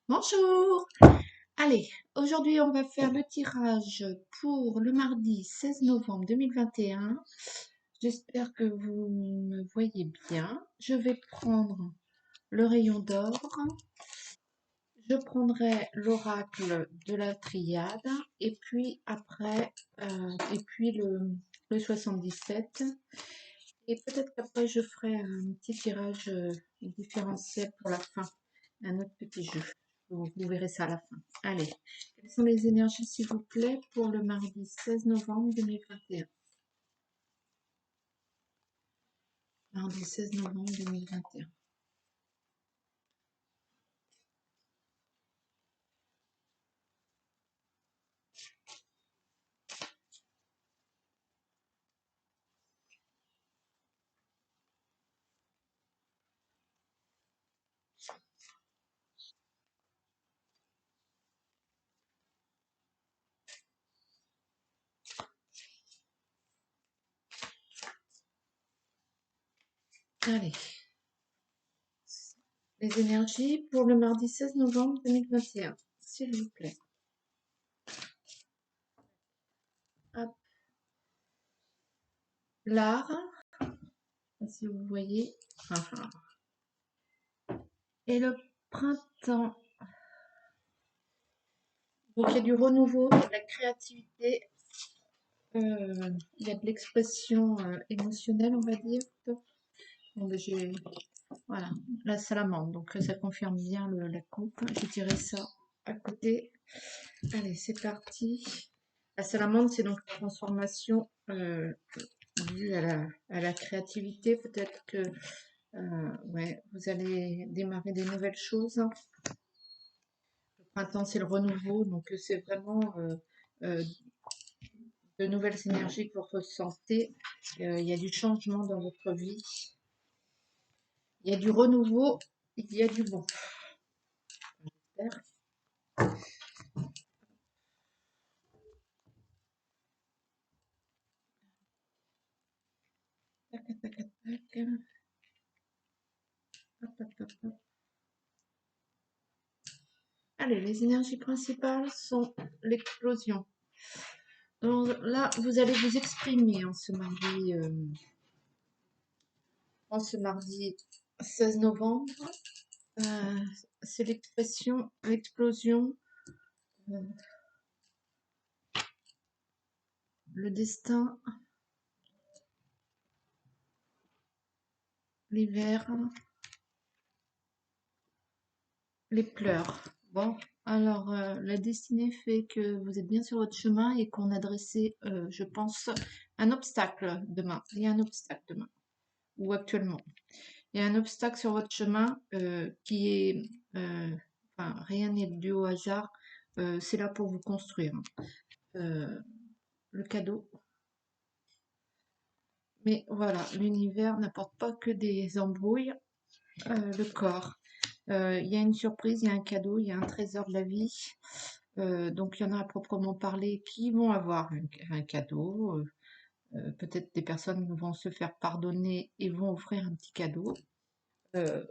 Bonjour! Allez, aujourd'hui on va faire le tirage pour le mardi 16 novembre 2021. J'espère que vous me voyez bien. Je vais prendre le rayon d'or. Je prendrai l'oracle de la triade et puis après, le 77. Et peut-être qu'après je ferai un petit tirage différentiel pour la fin, un autre petit jeu. Vous verrez ça à la fin. Allez, quelles sont les énergies, s'il vous plaît, pour le mardi 16 novembre 2021? Mardi 16 novembre 2021. Allez, les énergies pour le mardi 16 novembre 2021, s'il vous plaît. Hop. L'art, si vous voyez. Et le printemps. Donc il y a du renouveau, il y a de la créativité, il y a de l'expression émotionnelle, on va dire. Bon, ben, voilà, la salamandre, donc ça confirme bien la coupe. Je dirais ça à côté. Allez, c'est parti. La salamandre, c'est donc la transformation due à la créativité. Peut-être que ouais, vous allez démarrer des nouvelles choses. Le printemps, c'est le renouveau, donc c'est vraiment euh, de nouvelles énergies pour votre santé. Il y a du changement dans votre vie. Il y a du renouveau, il y a du bon. J'espère. Tac, tac, tac, tac. Hop, hop, hop, hop. Allez, les énergies principales sont l'explosion. Donc là, vous allez vous exprimer en ce mardi 16 novembre. C'est l'expression, l'explosion, euh, le destin, l'hiver, les pleurs. Bon, alors la destinée fait que vous êtes bien sur votre chemin et qu'on a dressé, je pense, un obstacle demain. Il y a un obstacle demain, ou actuellement. Il y a un obstacle sur votre chemin qui est, enfin, rien n'est dû au hasard. C'est là pour vous construire. Euh, le cadeau. Mais voilà, l'univers n'apporte pas que des embrouilles. Le corps. Il y a une surprise, il y a un cadeau, il y a un trésor de la vie. Donc il y en a à proprement parler qui vont avoir un cadeau. Peut-être des personnes vont se faire pardonner et vont offrir un petit cadeau. Euh,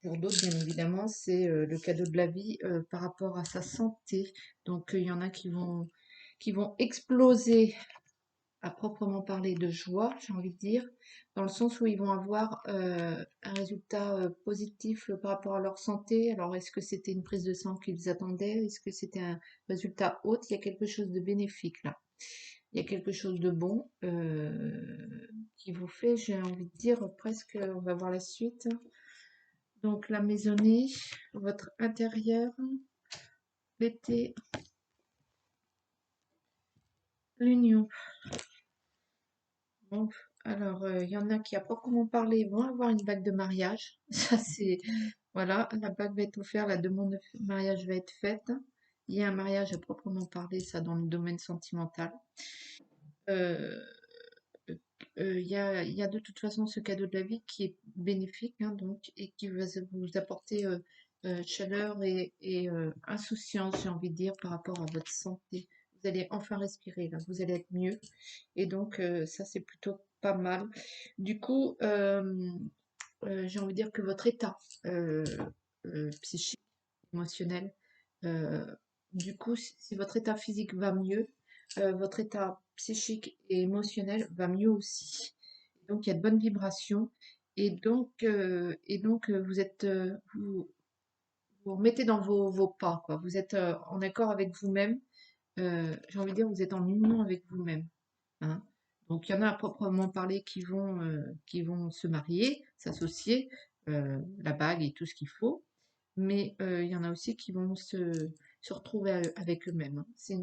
pour d'autres, bien évidemment, c'est le cadeau de la vie par rapport à sa santé. Donc il y en a qui vont exploser à proprement parler de joie, j'ai envie de dire, dans le sens où ils vont avoir un résultat positif par rapport à leur santé. Alors, est-ce que c'était une prise de sang qu'ils attendaient? Est-ce que c'était un résultat autre? Il y a quelque chose de bénéfique là. Il y a quelque chose de bon qui vous fait, j'ai envie de dire, presque, on va voir la suite. Donc, la maisonnée, votre intérieur, l'été, l'union. Bon, alors, il y en a qui, à proprement parler, vont avoir une bague de mariage. Ça, c'est... Voilà, la bague va être offerte, la demande de mariage va être faite. Il y a un mariage à proprement parler, ça, dans le domaine sentimental. Euh, il y a de toute façon ce cadeau de la vie qui est bénéfique, hein, donc, et qui va vous apporter chaleur et insouciance, j'ai envie de dire, par rapport à votre santé. Vous allez enfin respirer, là, vous allez être mieux. Et donc, ça, c'est plutôt pas mal. Du coup, j'ai envie de dire que votre état psychique émotionnel. Euh, du coup, si votre état physique va mieux, votre état psychique et émotionnel va mieux aussi. Donc, il y a de bonnes vibrations. Et donc, vous êtes, vous remettez dans vos pas, quoi. Vous êtes en accord avec vous-même. J'ai envie de dire, vous êtes en union avec vous-même, hein. Donc, il y en a à proprement parler qui vont se marier, s'associer, la bague et tout ce qu'il faut. Mais il y en a aussi qui vont se retrouver avec eux-mêmes, hein. C'est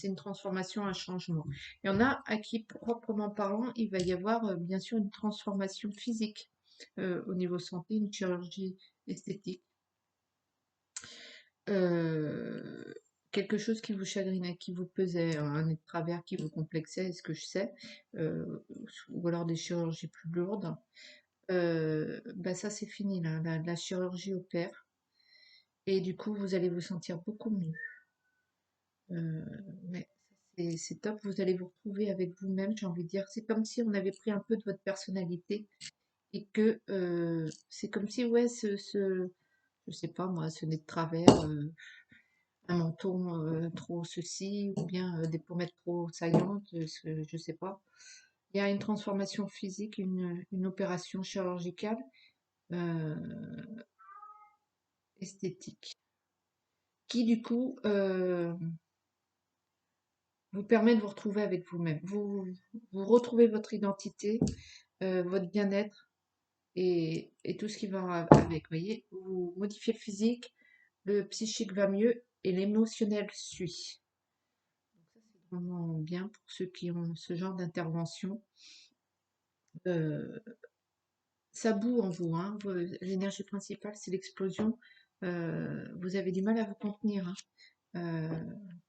une transformation, un changement. Il y en a à qui, proprement parlant, il va y avoir bien sûr une transformation physique au niveau santé, une chirurgie esthétique. euh, Quelque chose qui vous chagrinait, qui vous pesait, un nez de travers qui vous complexait, est-ce que je sais, euh, ou alors des chirurgies plus lourdes, bah ça c'est fini là, la chirurgie opère, et du coup vous allez vous sentir beaucoup mieux. Euh, ouais, c'est top, vous allez vous retrouver avec vous-même, j'ai envie de dire, c'est comme si on avait pris un peu de votre personnalité, et que c'est comme si, ouais, je sais pas moi, ce nez de travers, un menton trop ceci, ou bien des pommettes trop saillantes, je sais pas. Il y a une transformation physique, une opération chirurgicale euh, esthétique, qui du coup vous permet de vous retrouver avec vous-même. Vous retrouvez votre identité, votre bien-être et tout ce qui va avec. Vous voyez, vous modifiez le physique, le psychique va mieux et l'émotionnel suit. Donc ça, c'est vraiment bien pour ceux qui ont ce genre d'intervention. Euh, Ça boue en vous, hein. L'énergie principale, c'est l'explosion. Vous avez du mal à vous contenir, hein.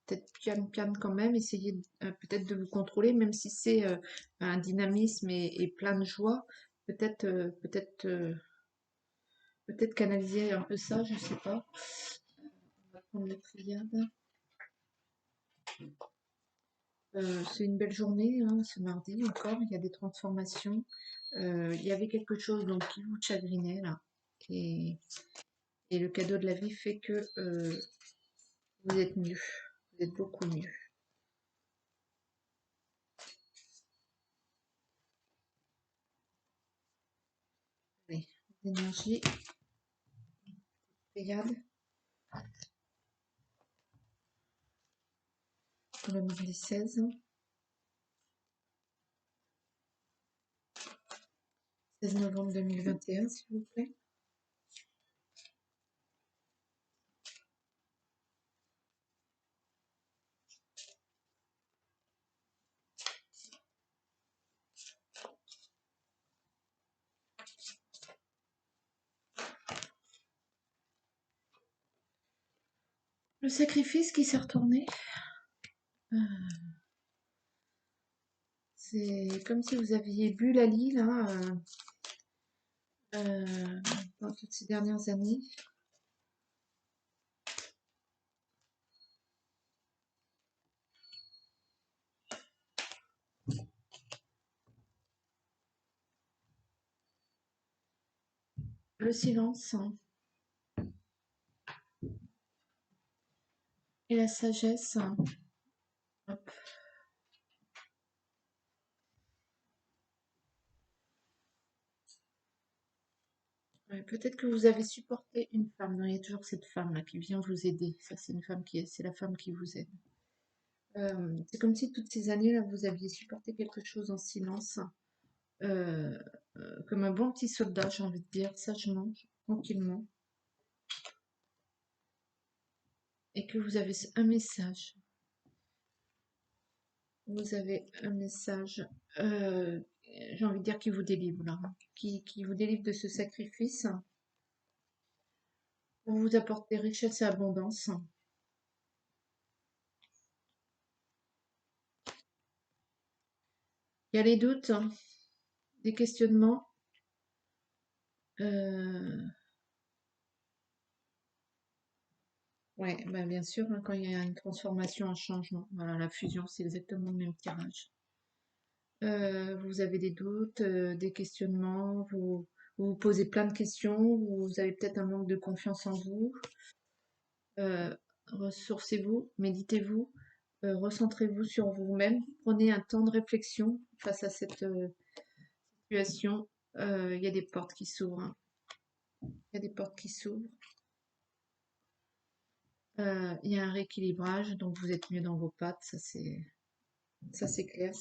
Peut-être piano quand même, essayez peut-être de vous contrôler, même si c'est un dynamisme et plein de joie. Peut-être canaliser un peu ça, je sais pas. On va prendre la triade. C'est une belle journée, hein, ce mardi encore. Il y a des transformations. Il y avait quelque chose donc qui vous chagrinait là. Et, et le cadeau de la vie fait que vous êtes mieux. Vous êtes beaucoup mieux. Allez, l'énergie, Pléiade, pour le mardi 16 novembre 2021, s'il vous plaît. Le sacrifice qui s'est retourné. Euh, C'est comme si vous aviez bu la lie là, euh, dans toutes ces dernières années. Le silence, hein, et la sagesse, hein. Hop. Ouais, peut-être que vous avez supporté une femme. Non, il y a toujours cette femme là qui vient vous aider. Ça, c'est une femme c'est la femme qui vous aide. C'est comme si toutes ces années là, vous aviez supporté quelque chose en silence, euh, comme un bon petit soldat, j'ai envie de dire, sagement, tranquillement, et que vous avez un message. Vous avez un message, euh, j'ai envie de dire, qui vous délivre là, hein, qui vous délivre de ce sacrifice pour vous apporter richesse et abondance. Il y a les doutes, hein, des questionnements. euh, ouais, bah bien sûr, hein, quand il y a une transformation, un changement. Voilà, la fusion, c'est exactement le même tirage. Vous avez des doutes, des questionnements, vous vous posez plein de questions, vous avez peut-être un manque de confiance en vous. ressourcez-vous, méditez-vous, recentrez-vous sur vous-même, prenez un temps de réflexion face à cette situation. Il y a des portes qui s'ouvrent, hein. Il y a des portes qui s'ouvrent. Il y a un rééquilibrage, donc vous êtes mieux dans vos pattes, ça c'est clair.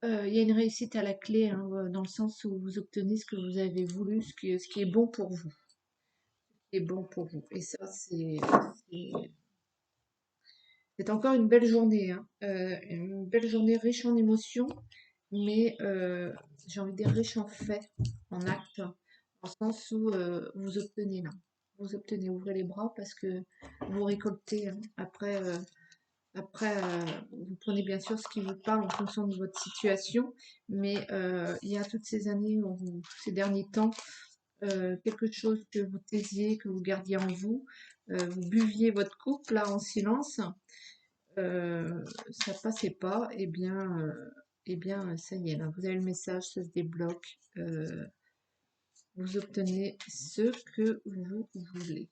Il y a une réussite à la clé, hein, dans le sens où vous obtenez ce que vous avez voulu, ce qui est bon pour vous, ce qui est bon pour vous. Et ça, c'est encore une belle journée, hein. Une belle journée riche en émotions, mais j'ai envie de dire riche en faits, en actes, dans le sens où vous obtenez là. Vous obtenez, ouvrez les bras parce que vous récoltez, hein. Après, vous prenez bien sûr ce qui vous parle en fonction de votre situation, mais il y a toutes ces années, ces derniers temps, quelque chose que vous taisiez, que vous gardiez en vous, vous buviez votre coupe là en silence, ça passait pas, et bien ça y est, là, vous avez le message, ça se débloque, vous obtenez ce que vous voulez.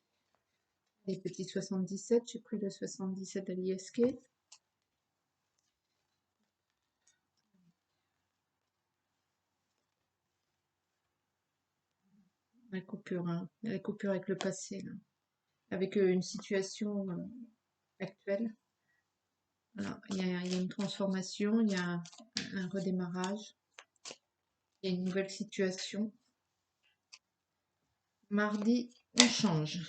Les petits 77, j'ai pris le 77 à l'ISK. La coupure, hein, la coupure avec le passé, là, avec une situation actuelle. Voilà, il y a une transformation, il y a un redémarrage, il y a une nouvelle situation. Mardi, on change.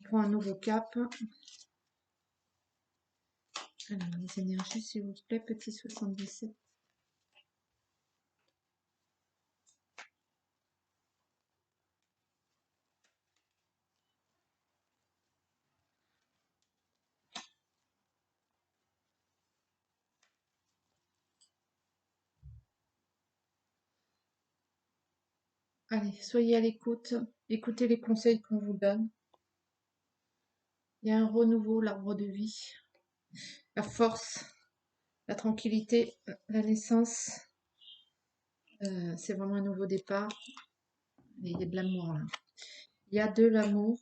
On prend un nouveau cap. Alors, les énergies, s'il vous plaît, petit 77. Allez, soyez à l'écoute. Écoutez les conseils qu'on vous donne. Il y a un renouveau, l'arbre de vie, la force, la tranquillité, la naissance. C'est vraiment un nouveau départ. Et il y a de l'amour là. Il y a de l'amour.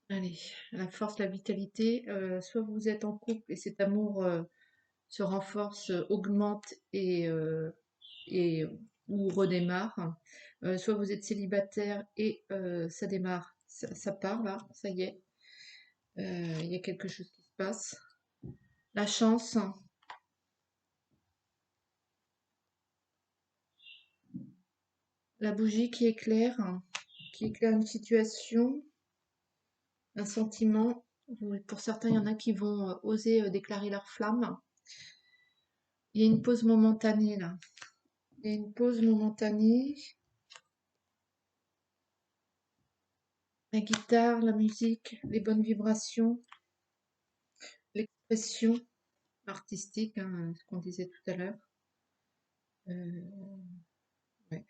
Allez, la force, la vitalité. Soit vous êtes en couple et cet amour se renforce, augmente et ou redémarre. Soit vous êtes célibataire et ça démarre, ça part là, ça y est. Il y a quelque chose qui se passe. La chance, la bougie qui éclaire une situation, un sentiment. Pour certains, il y en a qui vont oser déclarer leur flamme. Il y a une pause momentanée là. Il y a une pause momentanée. La guitare, la musique, les bonnes vibrations, l'expression artistique, hein, ce qu'on disait tout à l'heure. Ouais.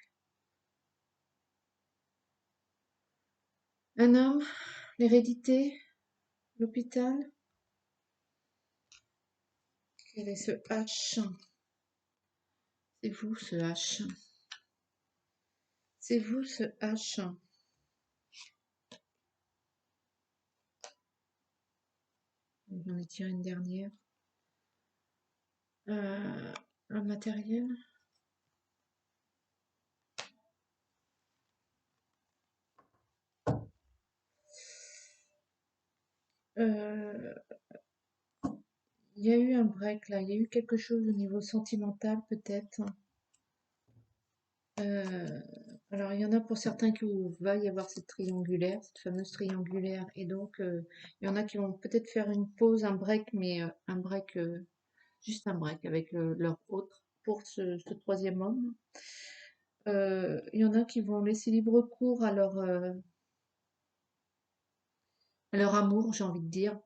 Un homme, l'hérédité, l'hôpital. Quel est ce H? C'est vous ce H. C'est vous ce H. J'en ai tiré une dernière. Un matériel. Euh, il y a eu un break là, il y a eu quelque chose au niveau sentimental peut-être. Alors il y en a pour certains qui va y avoir cette triangulaire, cette fameuse triangulaire, et donc il y en a qui vont peut-être faire une pause, un break, mais un break, juste un break avec leur autre pour ce troisième homme. Il y en a qui vont laisser libre cours à leur amour, j'ai envie de dire,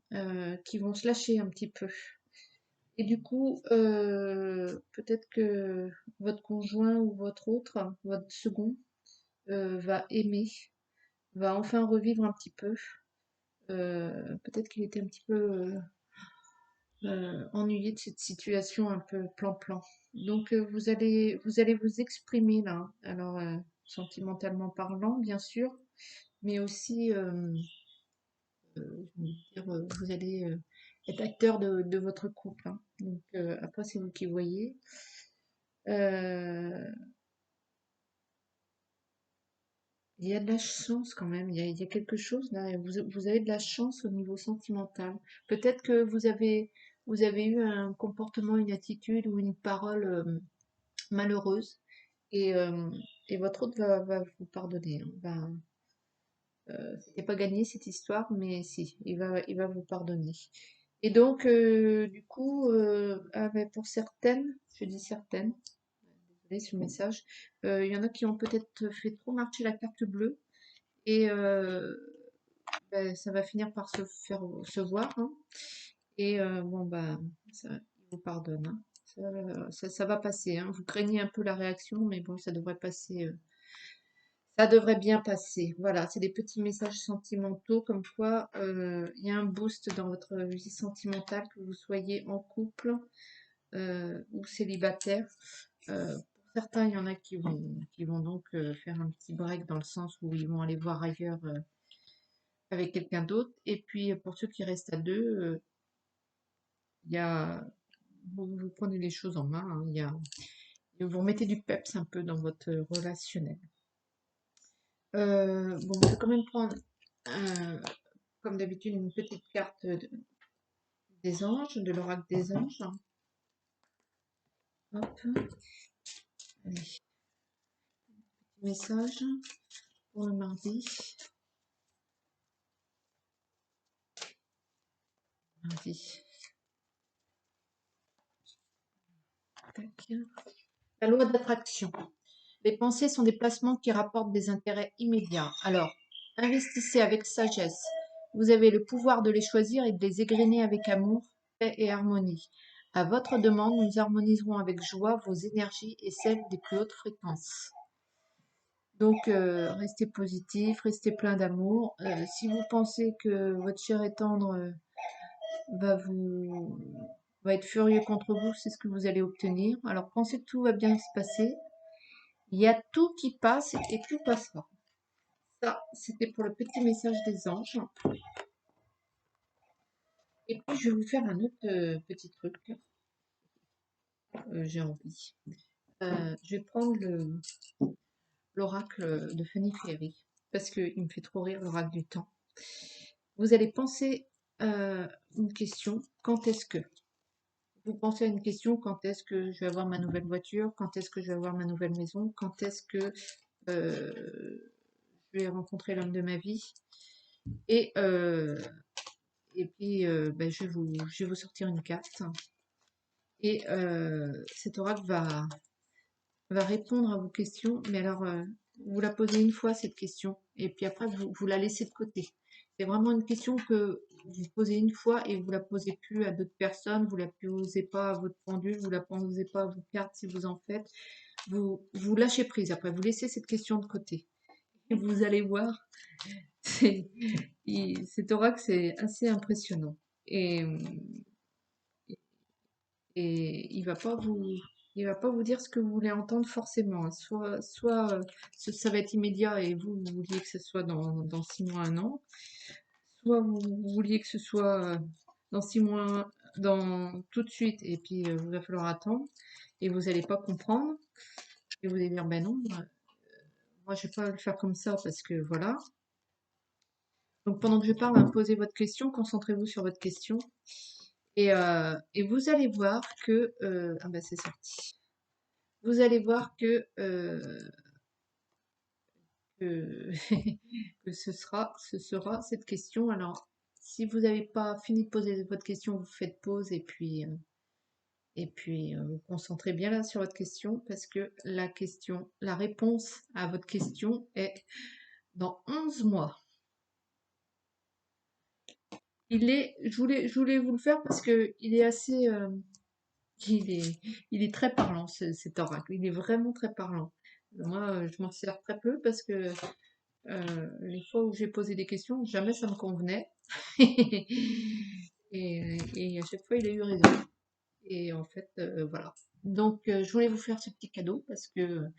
qui vont se lâcher un petit peu. Et du coup, peut-être que votre conjoint ou votre autre, votre second, va aimer, va enfin revivre un petit peu. Peut-être qu'il était un petit peu ennuyé de cette situation un peu plan-plan. Donc vous allez vous exprimer là. Alors sentimentalement parlant, bien sûr, mais aussi, je veux dire, vous allez être acteur de votre couple, hein. Donc après c'est vous qui voyez. Euh, il y a de la chance quand même. Il y a quelque chose là. Vous avez de la chance au niveau sentimental. Peut-être que vous avez eu un comportement, une attitude ou une parole malheureuse et, euh, et votre autre va vous pardonner, hein. C'était pas gagné cette histoire, mais si, il va vous pardonner. Et donc, du coup, ben, pour certaines, je dis certaines, désolée ce message, il y en a qui ont peut-être fait trop marcher la carte bleue et ben, ça va finir par se voir, hein. Et bon, bah, ça, il vous pardonne, hein. Ça va passer, hein. Vous craignez un peu la réaction, mais bon, ça devrait passer. Ça devrait bien passer. Voilà, c'est des petits messages sentimentaux comme quoi il y a un boost dans votre vie sentimentale, que vous soyez en couple ou célibataire. Pour certains, il y en a qui vont donc faire un petit break dans le sens où ils vont aller voir ailleurs avec quelqu'un d'autre. Et puis pour ceux qui restent à deux, il y a, vous prenez les choses en main, hein. Vous remettez du peps un peu dans votre relationnel. Bon, je vais quand même prendre comme d'habitude, une petite carte des anges, de l'oracle des anges. Hop, allez, message pour le mardi. Mardi. Tac. La loi d'attraction. Les pensées sont des placements qui rapportent des intérêts immédiats. Alors, investissez avec sagesse. Vous avez le pouvoir de les choisir et de les égrener avec amour, paix et harmonie. À votre demande, nous harmoniserons avec joie vos énergies et celles des plus hautes fréquences. Donc, restez positif, restez plein d'amour. Si vous pensez que votre cher et tendre va vous va être furieux contre vous, c'est ce que vous allez obtenir. Alors, pensez que tout va bien se passer. Il y a tout qui passe et tout passera. Ça, c'était pour le petit message des anges. Et puis, je vais vous faire un autre petit truc. J'ai envie. Je vais prendre l'oracle de Fanny Ferry parce qu'il me fait trop rire, l'oracle du temps. Vous allez penser une question, quand est-ce que? Vous pensez à une question, quand est-ce que je vais avoir ma nouvelle voiture? Quand est-ce que je vais avoir ma nouvelle maison? Quand est-ce que je vais rencontrer l'homme de ma vie? Et, et puis, ben, je vais vous sortir une carte. Et cet oracle va répondre à vos questions, mais alors vous la posez une fois cette question, et puis après vous la laissez de côté. C'est vraiment une question que vous posez une fois et vous la posez plus à d'autres personnes, vous la posez pas à votre pendule, vous la posez pas à vos cartes si vous en faites. Vous lâchez prise après, vous laissez cette question de côté. Et vous allez voir, c'est- cet oracle c'est assez impressionnant. Et, et il va pas vous dire ce que vous voulez entendre forcément, hein. Soit ça va être immédiat et vous vouliez que ce soit dans 6 mois, un an, soit vous vouliez que ce soit dans 6 mois, dans tout de suite, et puis il va falloir attendre, et vous n'allez pas comprendre, et vous allez dire, ben non, moi je vais pas le faire comme ça, parce que voilà. Donc pendant que je parle, hein, posez votre question, concentrez-vous sur votre question, et vous allez voir que, ah ben c'est sorti. Vous allez voir que, que ce sera cette question. Alors, si vous n'avez pas fini de poser votre question, vous faites pause et puis vous concentrez bien là sur votre question parce que la réponse à votre question est dans 11 mois. Je voulais vous le faire parce que il est assez, il est très parlant cet oracle. Il est vraiment très parlant. Moi, je m'en sers très peu parce que les fois où j'ai posé des questions, jamais ça me convenait. et à chaque fois, il a eu raison. Et en fait, voilà. Donc, je voulais vous faire ce petit cadeau parce que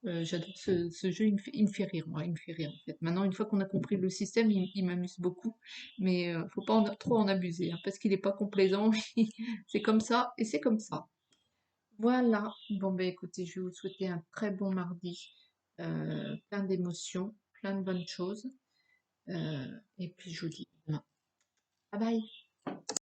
j'adore ce jeu, il me fait rire, moi, il me fait rire en fait. Maintenant, une fois qu'on a compris le système, il m'amuse beaucoup, mais faut pas trop en abuser, hein, parce qu'il n'est pas complaisant, c'est comme ça et c'est comme ça. Voilà, bon ben écoutez, je vais vous souhaiter un très bon mardi, plein d'émotions, plein de bonnes choses, et puis je vous dis à demain. Bye bye.